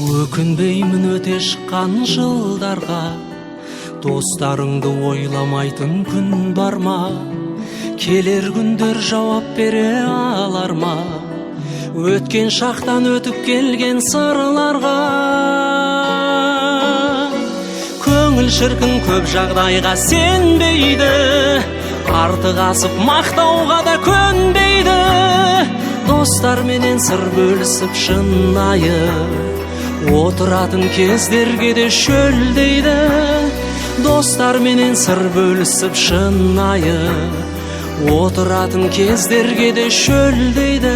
Өкінбеймін өте шыққан жылдарға, достарыңды ойламайтын күн бар ма? Келер күндер жауап бере алар ма? Өткен шақтан өтіп келген сырларға. Көңіл шіркін көп жағдайға сенбейді, артық асып мақтауға да көнбейді. Достар менен сыр бөлісіп шынайы отыратын кездерге де шөлдейді. Достар менен сыр бөлісіп шынайы отыратын кездерге де шөлдейді.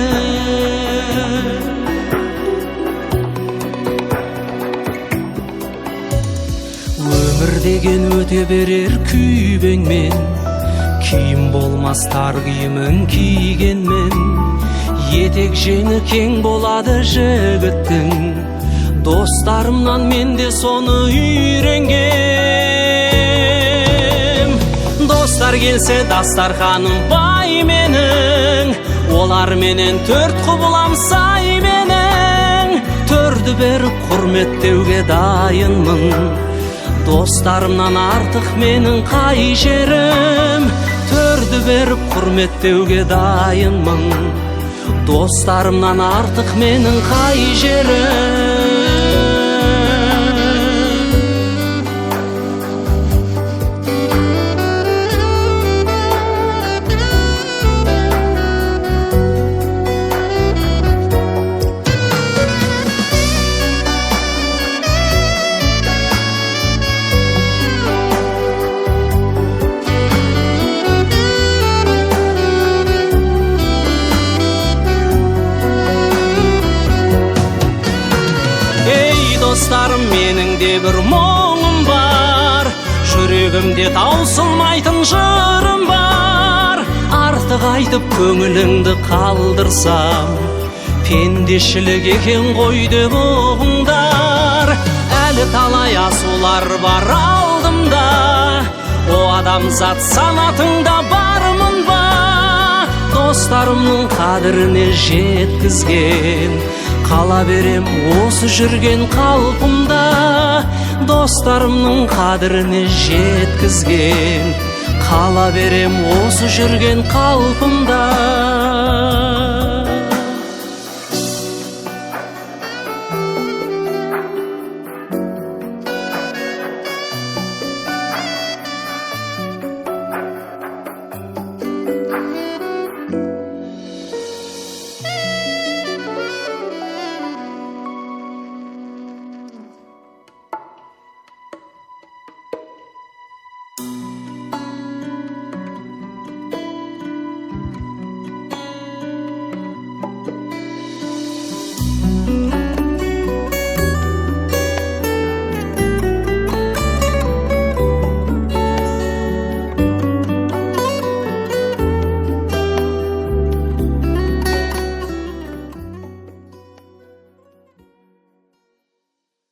Өмір деген өте берер күйбеңмен, киім болмас тар киімін кигенмен. Етек жеңі кең болады жігіттің, достарымнан мен де соны үйренгем. Достар келсе дастарханым бай менің, олар менен төрт құбылам сай менің. Төрді беріп құрметтеуге дайынмын, достарымнан артық менің қай жерім. Төрді беріп құрметтеуге дайынмын, достарымнан артық менің қай жерім. Достарым, менің де бір мұңым бар, жүрегімде таусылмайтын жырым бар. Артық айтып көңіліңді қалдырсам, пендешілік екен ғой деп ұғыңдар. Әлі талай асулар бар алдымда, о адамзат санатыңда бармын ба? Достарымның қадіріне жеткізген, қала берем осы жүрген қалпымда. Достарымның қадіріне жеткізген, қала берем осы жүрген қалпымда.